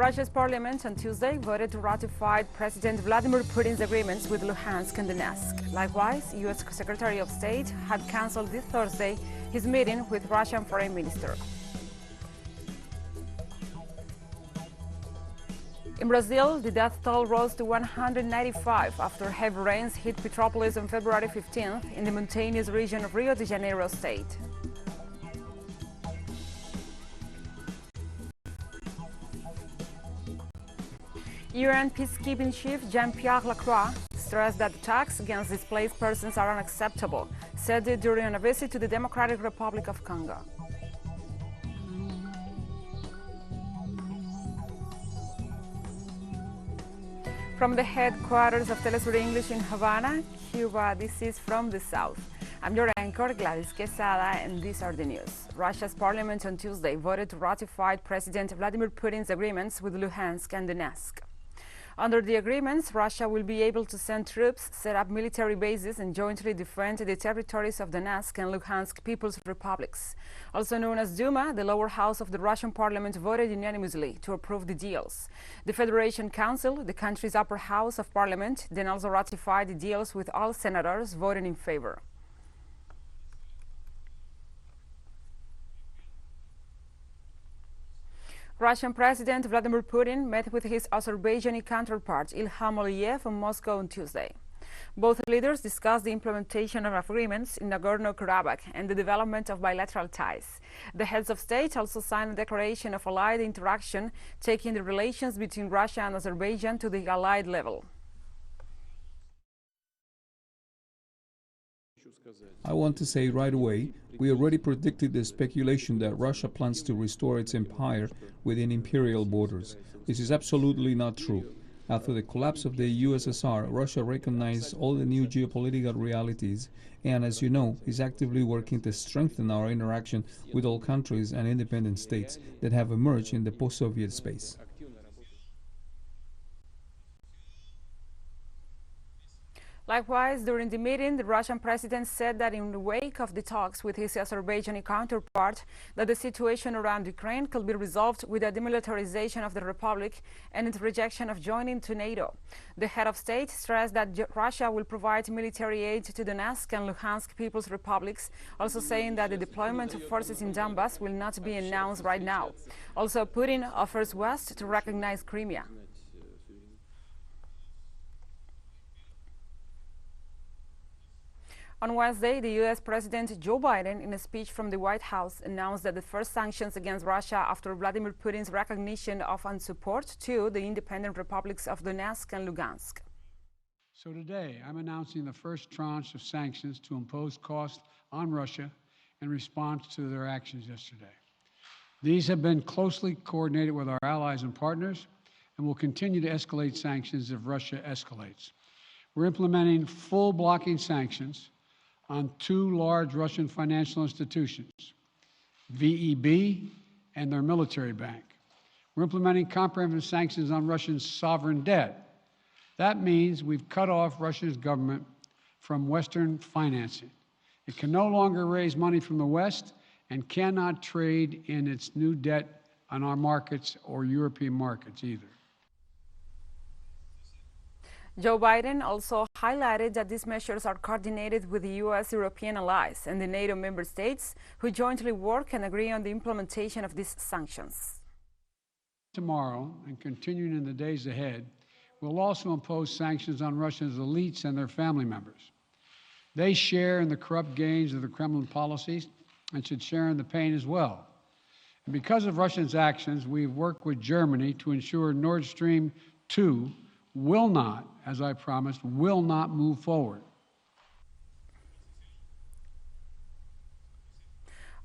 Russia's parliament on Tuesday voted to ratify President Vladimir Putin's agreements with Lugansk and Donetsk. Likewise, U.S. Secretary of State had cancelled this Thursday his meeting with Russian Foreign Minister. In Brazil, the death toll rose to 195 after heavy rains hit Petropolis on February 15th in the mountainous region of Rio de Janeiro state. Iran peacekeeping chief Jean-Pierre Lacroix stressed that attacks against displaced persons are unacceptable, said it during a visit to the Democratic Republic of Congo. From the headquarters of TeleSUR English in Havana, Cuba, this is From the South. I'm your anchor, Gladys Quesada, and these are the news. Russia's parliament on Tuesday voted to ratify President Vladimir Putin's agreements with Lugansk and Donetsk. Under the agreements, Russia will be able to send troops, set up military bases, and jointly defend the territories of Donetsk and Lugansk People's Republics. Also known as Duma, the lower house of the Russian parliament voted unanimously to approve the deals. The Federation Council, the country's upper house of parliament, then also ratified the deals with all senators voting in favor. Russian President Vladimir Putin met with his Azerbaijani counterpart Ilham Aliyev in Moscow on Tuesday. Both leaders discussed the implementation of agreements in Nagorno-Karabakh and the development of bilateral ties. The heads of state also signed a declaration of allied interaction, taking the relations between Russia and Azerbaijan to the allied level. I want to say right away, we already predicted the speculation that Russia plans to restore its empire within imperial borders. This is absolutely not true. After the collapse of the USSR, Russia recognized all the new geopolitical realities and, as you know, is actively working to strengthen our interaction with all countries and independent states that have emerged in the post-Soviet space. Likewise, during the meeting, the Russian president said that in the wake of the talks with his Azerbaijani counterpart, that the situation around Ukraine could be resolved with a demilitarization of the republic and its rejection of joining to NATO. The head of state stressed that Russia will provide military aid to Donetsk and Lugansk People's Republics, also saying that the deployment of forces in Donbass will not be announced right now. Also, Putin offers West to recognize Crimea. On Wednesday, the U.S. President Joe Biden, in a speech from the White House, announced that the first sanctions against Russia after Vladimir Putin's recognition of and support to the independent republics of Donetsk and Lugansk. So today, I'm announcing the first tranche of sanctions to impose costs on Russia in response to their actions yesterday. These have been closely coordinated with our allies and partners and will continue to escalate sanctions if Russia escalates. We're implementing full blocking sanctions on two large Russian financial institutions, VEB and their military bank. We're implementing comprehensive sanctions on Russia's sovereign debt. That means we've cut off Russia's government from Western financing. It can no longer raise money from the West and cannot trade in its new debt on our markets or European markets either. Joe Biden also highlighted that these measures are coordinated with the U.S. European allies and the NATO member states who jointly work and agree on the implementation of these sanctions. Tomorrow, and continuing in the days ahead, we'll also impose sanctions on Russia's elites and their family members. They share in the corrupt gains of the Kremlin policies and should share in the pain as well. And because of Russia's actions, we've worked with Germany to ensure Nord Stream 2 will not, as I promised, will not move forward.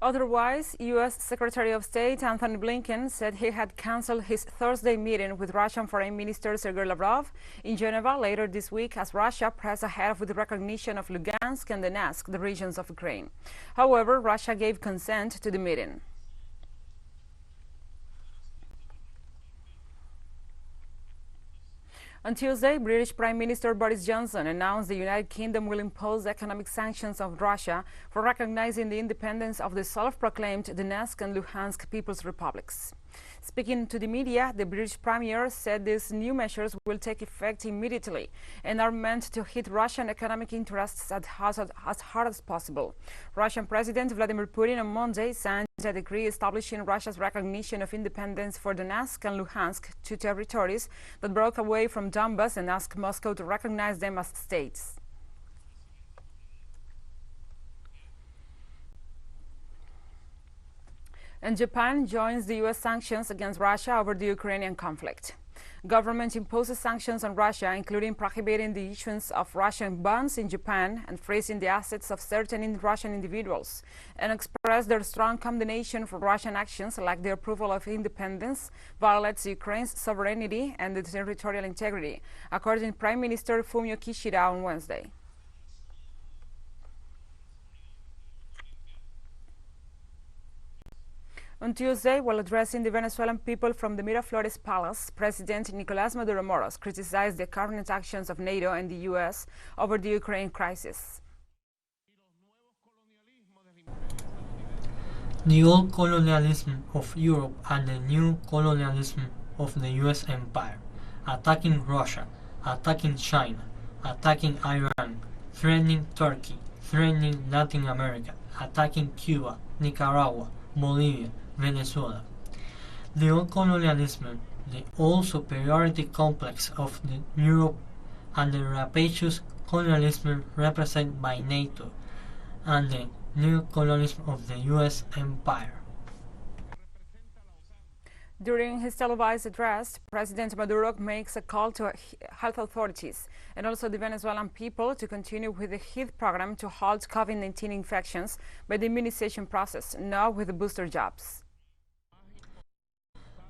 Otherwise, U.S. Secretary of State Antony Blinken said he had canceled his Thursday meeting with Russian Foreign Minister Sergei Lavrov in Geneva later this week as Russia pressed ahead with the recognition of Lugansk and Donetsk, the regions of Ukraine. However, Russia gave consent to the meeting. On Tuesday, British Prime Minister Boris Johnson announced the United Kingdom will impose economic sanctions on Russia for recognizing the independence of the self-proclaimed Donetsk and Lugansk People's Republics. Speaking to the media, the British Premier said these new measures will take effect immediately and are meant to hit Russian economic interests as hard as possible. Russian President Vladimir Putin on Monday signed a decree establishing Russia's recognition of independence for Donetsk and Lugansk, two territories that broke away from Donbas, and asked Moscow to recognize them as states. And Japan joins the U.S. sanctions against Russia over the Ukrainian conflict. Government imposes sanctions on Russia, including prohibiting the issuance of Russian bonds in Japan and freezing the assets of certain Russian individuals, and expressed their strong condemnation for Russian actions like the approval of independence, violates Ukraine's sovereignty and the territorial integrity, according to Prime Minister Fumio Kishida on Wednesday. On Tuesday, while addressing the Venezuelan people from the Miraflores Palace, President Nicolás Maduro Moros criticized the current actions of NATO and the U.S. over the Ukraine crisis. The old colonialism of Europe and the new colonialism of the U.S. empire, attacking Russia, attacking China, attacking Iran, threatening Turkey, threatening Latin America, attacking Cuba, Nicaragua, Bolivia, Venezuela. The old colonialism, the old superiority complex of Europe, and the rapacious colonialism represented by NATO, and the new colonialism of the U.S. empire. During his televised address, President Maduro makes a call to health authorities and also the Venezuelan people to continue with the HEAT program to halt COVID-19 infections by the immunization process, now with the booster jobs.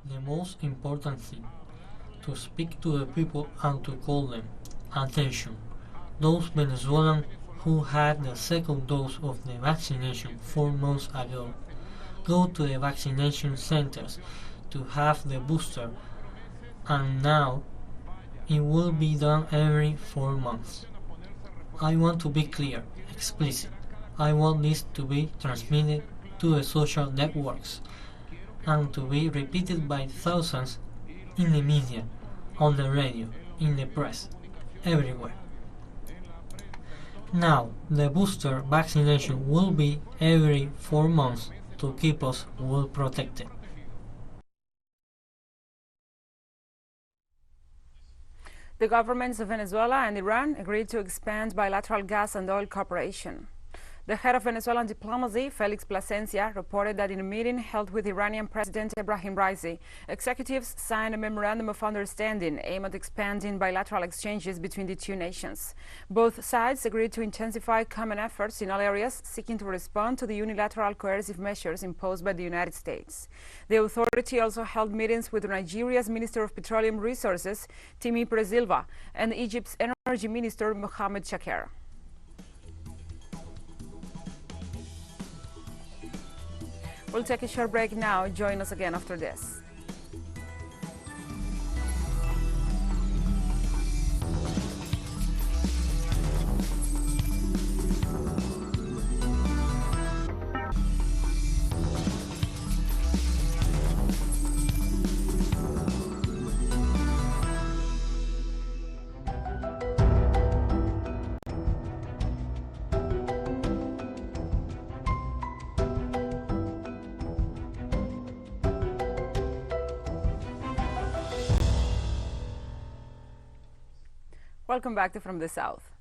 The most important thing, to speak to the people and to call them, attention, those Venezuelans who had the second dose of the vaccination 4 months ago, go to the vaccination centers to have the booster, and now it will be done every 4 months. I want to be clear, explicit. I want this to be transmitted to the social networks and to be repeated by thousands in the media, on the radio, in the press, everywhere. Now, the booster vaccination will be every 4 months to keep us well protected. The governments of Venezuela and Iran agreed to expand bilateral gas and oil cooperation. The head of Venezuelan diplomacy, Felix Plasencia, reported that in a meeting held with Iranian President Ebrahim Raisi, executives signed a memorandum of understanding aimed at expanding bilateral exchanges between the two nations. Both sides agreed to intensify common efforts in all areas, seeking to respond to the unilateral coercive measures imposed by the United States. The authority also held meetings with Nigeria's Minister of Petroleum Resources, Timi Silva, and Egypt's Energy Minister, Mohamed Shaker. We'll take a short break now. Join us again after this. Welcome back to From the South.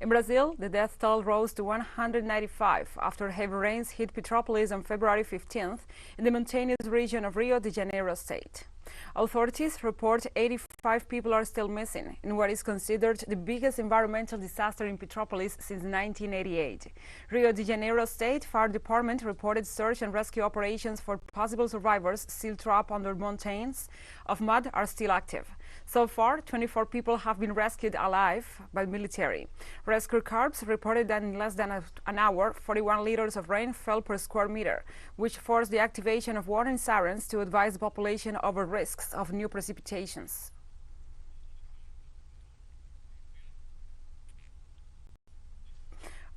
In Brazil, the death toll rose to 195 after heavy rains hit Petropolis on February 15th in the mountainous region of Rio de Janeiro state. Authorities report 85 people are still missing in what is considered the biggest environmental disaster in Petropolis since 1988. Rio de Janeiro State Fire Department reported search and rescue operations for possible survivors still trapped under mountains of mud are still active. So far, 24 people have been rescued alive by military. Rescue cars reported that in less than an hour, 41 liters of rain fell per square meter, which forced the activation of warning sirens to advise the population over risks of new precipitations.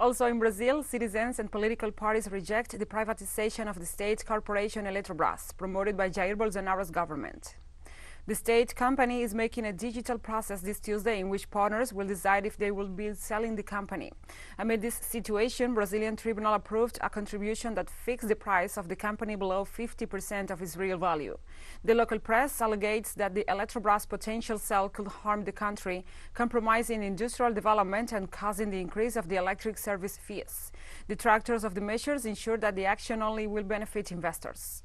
Also in Brazil, citizens and political parties reject the privatization of the state corporation Eletrobras, promoted by Jair Bolsonaro's government. The state company is making a digital process this Tuesday in which partners will decide if they will be selling the company. Amid this situation, Brazilian tribunal approved a contribution that fixed the price of the company below 50% of its real value. The local press allegates that the Eletrobras potential sale could harm the country, compromising industrial development and causing the increase of the electric service fees. Detractors of the measures ensure that the action only will benefit investors.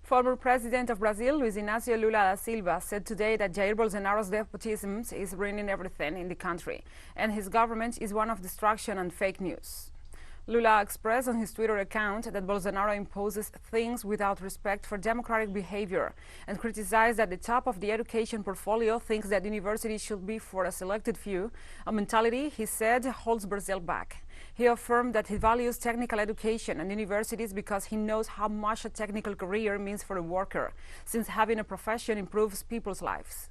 Former President of Brazil, Luiz Inacio Lula da Silva, said today that Jair Bolsonaro's despotism is ruining everything in the country, and his government is one of destruction and fake news. Lula expressed on his Twitter account that Bolsonaro imposes things without respect for democratic behavior and criticized that the top of the education portfolio thinks that universities should be for a selected few, a mentality, he said, holds Brazil back. He affirmed that he values technical education and universities because he knows how much a technical career means for a worker, since having a profession improves people's lives.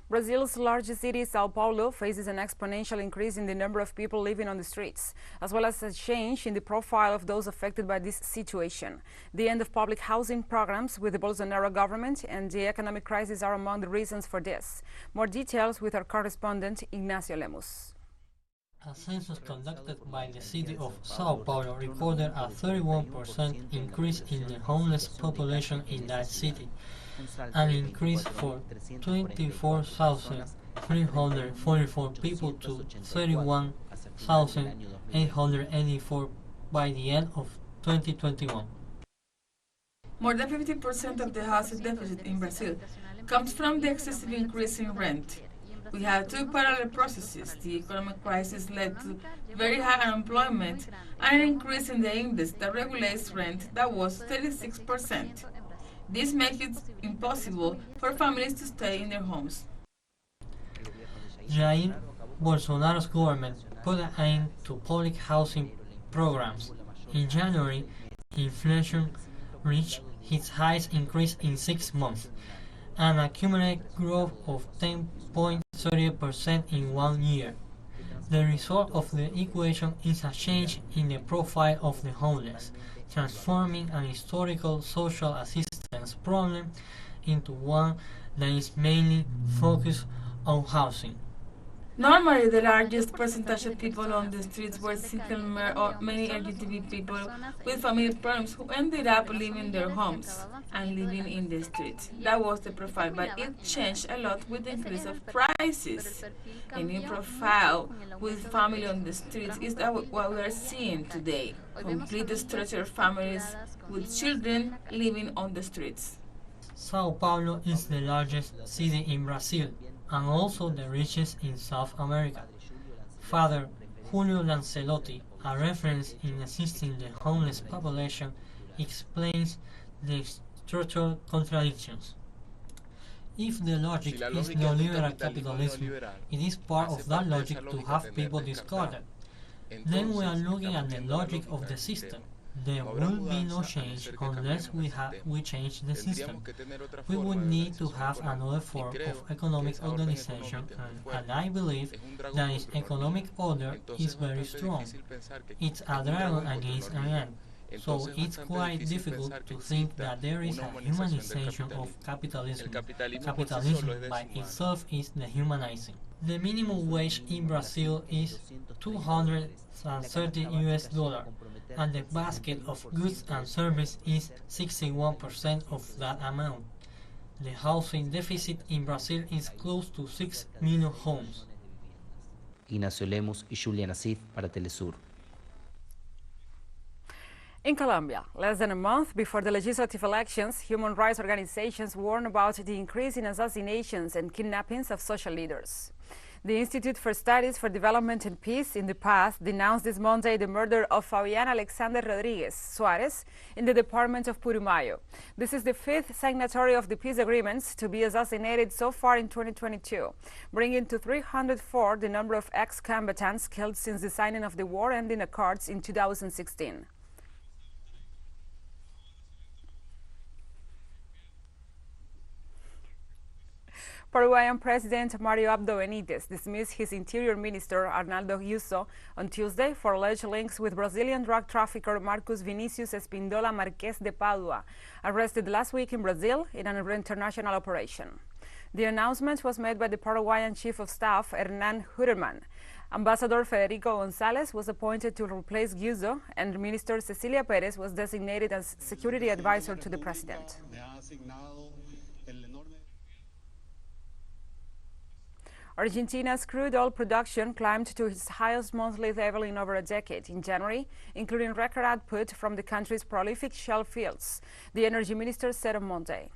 Brazil's largest city, Sao Paulo, faces an exponential increase in the number of people living on the streets, as well as a change in the profile of those affected by this situation. The end of public housing programs with the Bolsonaro government and the economic crisis are among the reasons for this. More details with our correspondent, Inacio Lemus. A census conducted by the city of Sao Paulo recorded a 31% increase in the homeless population in that city, an increase for 24,344 people to 31,884 by the end of 2021. More than 50% of the housing deficit in Brazil comes from the excessive increase in rent. We have two parallel processes. The economic crisis led to very high unemployment and an increase in the index that regulates rent that was 36%. This makes it impossible for families to stay in their homes. Jair Bolsonaro's government put an end to public housing programs. In January, inflation reached its highest increase in 6 months, an accumulated growth of 10.30% in 1 year. The result of the equation is a change in the profile of the homeless, transforming an historical social assistance problem into one that is mainly focused on housing. Normally, the largest percentage of people on the streets were single or many LGBT people with family problems who ended up leaving their homes and living in the streets. That was the profile, but it changed a lot with the increase of prices. A new profile with family on the streets is what we are seeing today. Complete structured families with children living on the streets. Sao Paulo is the largest city in Brazil and also the richest in South America. Father Julio Lancelotti, a reference in assisting the homeless population, explains the structural contradictions. If the logic is neoliberal capitalism, it is part of that logic to have people discarded. Then we are looking at the logic of the system. There will be no change unless we change the system. We would need to have another form of economic organization, and I believe that its economic order is very strong. It's a dragon against an ant. So it's quite difficult to think that there is a humanization of capitalism. Capitalism by itself is dehumanizing. The minimum wage in Brazil is $230 US, and the basket of goods and services is 61% of that amount. The housing deficit in Brazil is close to 6 million homes. Ignacio Lemus y Julia Nassif para TeleSUR. In Colombia, less than a month before the legislative elections, human rights organizations warn about the increase in assassinations and kidnappings of social leaders. The Institute for Studies for Development and Peace in the past denounced this Monday the murder of Fabián Alexander Rodríguez Suárez in the department of Putumayo. This is the 5th signatory of the peace agreements to be assassinated so far in 2022, bringing to 304 the number of ex-combatants killed since the signing of the war-ending accords in 2016. Paraguayan President Mario Abdo Benitez dismissed his Interior Minister Arnaldo Giuso on Tuesday for alleged links with Brazilian drug trafficker Marcos Vinicius Espindola Marques de Padua, arrested last week in Brazil in an international operation. The announcement was made by the Paraguayan Chief of Staff Hernán Hurerman. Ambassador Federico González was appointed to replace Giuso, and Minister Cecilia Perez was designated as security advisor to the president. Argentina's crude oil production climbed to its highest monthly level in over a decade in January, including record output from the country's prolific shale fields, the energy minister said on Monday.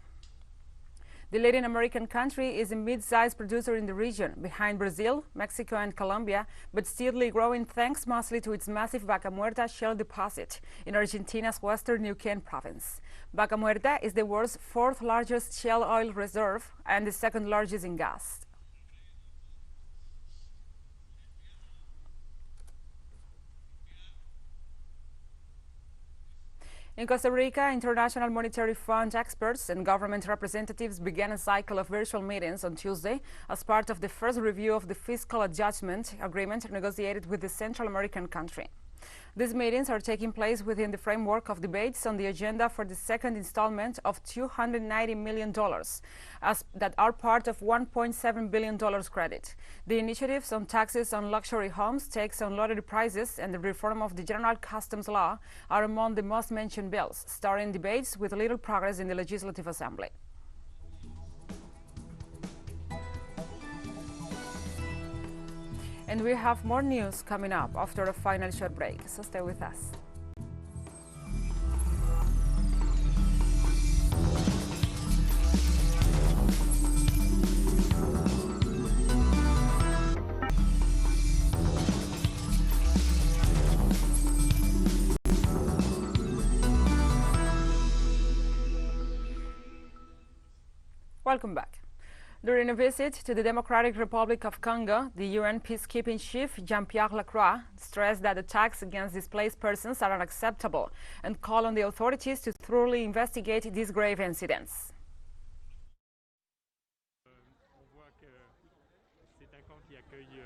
The Latin American country is a mid-sized producer in the region, behind Brazil, Mexico and Colombia, but steadily growing thanks mostly to its massive Vaca Muerta shale deposit in Argentina's western Neuquén province. Vaca Muerta is the world's fourth largest shale oil reserve and the second largest in gas. In Costa Rica, International Monetary Fund experts and government representatives began a cycle of virtual meetings on Tuesday as part of the first review of the fiscal adjustment agreement negotiated with the Central American country. These meetings are taking place within the framework of debates on the agenda for the second installment of $290 million that are part of $1.7 billion credit. The initiatives on taxes on luxury homes, tax on lottery prizes, and the reform of the General Customs Law are among the most mentioned bills, starting debates with little progress in the Legislative Assembly. And we have more news coming up after a final short break, so stay with us. Welcome back. During a visit to the Democratic Republic of Congo, the UN peacekeeping chief Jean-Pierre Lacroix stressed that attacks against displaced persons are unacceptable and called on the authorities to thoroughly investigate these grave incidents. On voit que c'est un camp qui accueille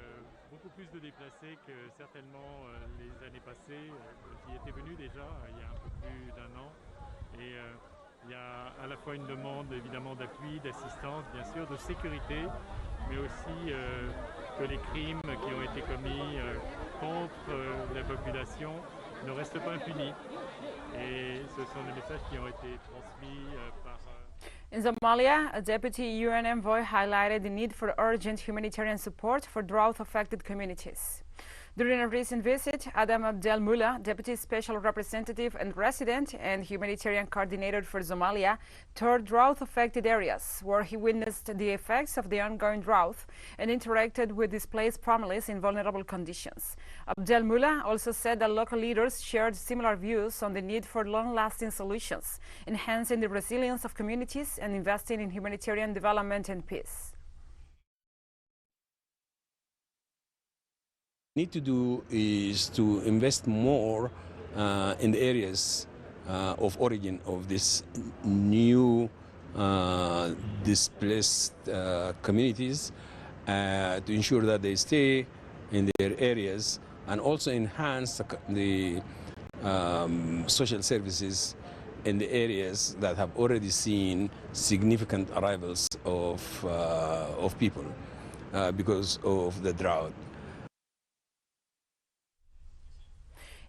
beaucoup plus de déplacés que certainement les années passées. J'y étais venu déjà il y a un peu plus d'un an. Et il y a à la fois une demande évidemment d'appui, d'assistance, bien sûr, de sécurité, mais aussi que les crimes qui ont été commis contre la population ne restent pas impunis. Et ce sont des messages qui ont été transmis par... In Somalia, a deputy UN envoy highlighted the need for urgent humanitarian support for drought-affected communities. During a recent visit, Adam Abdel Mullah, Deputy Special Representative and Resident and Humanitarian Coordinator for Somalia, toured drought-affected areas where he witnessed the effects of the ongoing drought and interacted with displaced families in vulnerable conditions. Abdel Mullah also said that local leaders shared similar views on the need for long-lasting solutions, enhancing the resilience of communities and investing in humanitarian development and peace. Need to do is to invest more in the areas of origin of this new displaced communities to ensure that they stay in their areas and also enhance the social services in the areas that have already seen significant arrivals of people because of the drought.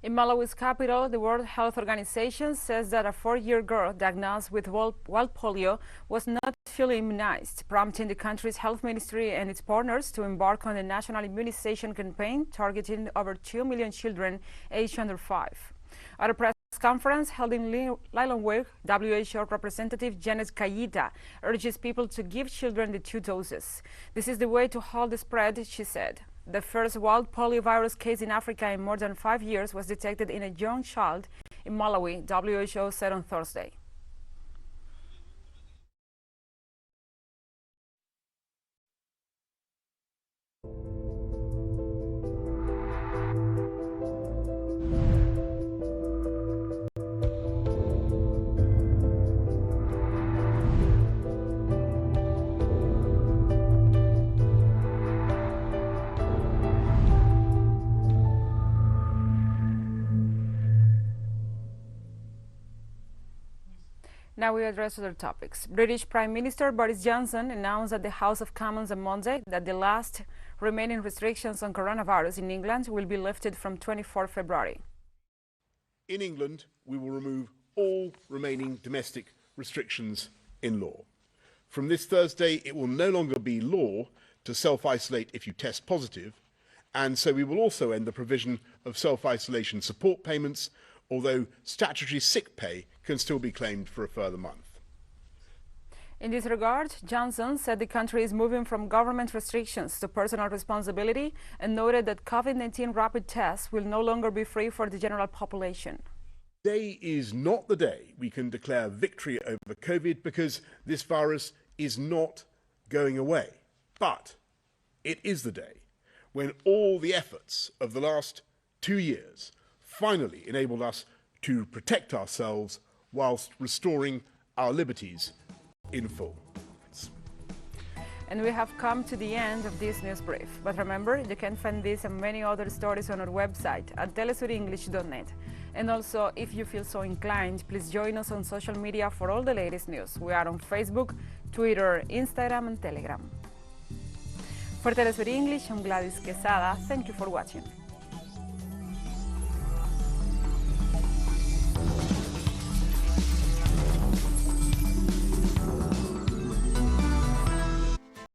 In Malawi's capital, the World Health Organization says that a 4-year girl diagnosed with wild polio was not fully immunized, prompting the country's health ministry and its partners to embark on a national immunization campaign targeting over 2 million children aged under 5. At a press conference held in Lilongwe, WHO representative Janet Kayita urges people to give children the 2 doses. This is the way to halt the spread, she said. The first wild poliovirus case in Africa in more than 5 years was detected in a young child in Malawi, WHO said on Thursday. Now we address other topics. British Prime Minister Boris Johnson announced at the House of Commons on Monday that the last remaining restrictions on coronavirus in England will be lifted from 24 February. In England, we will remove all remaining domestic restrictions in law. From this Thursday, it will no longer be law to self-isolate if you test positive, and so we will also end the provision of self-isolation support payments, although statutory sick pay can still be claimed for a further month. In this regard, Johnson said the country is moving from government restrictions to personal responsibility and noted that COVID-19 rapid tests will no longer be free for the general population. Today is not the day we can declare victory over COVID because this virus is not going away. But it is the day when all the efforts of the last 2 years finally enabled us to protect ourselves whilst restoring our liberties in full. And we have come to the end of this news brief. But remember, you can find this and many other stories on our website at telesurenglish.net. And also, if you feel so inclined, please join us on social media for all the latest news. We are on Facebook, Twitter, Instagram, and Telegram. For TeleSUR English, I'm Gladys Quesada. Thank you for watching.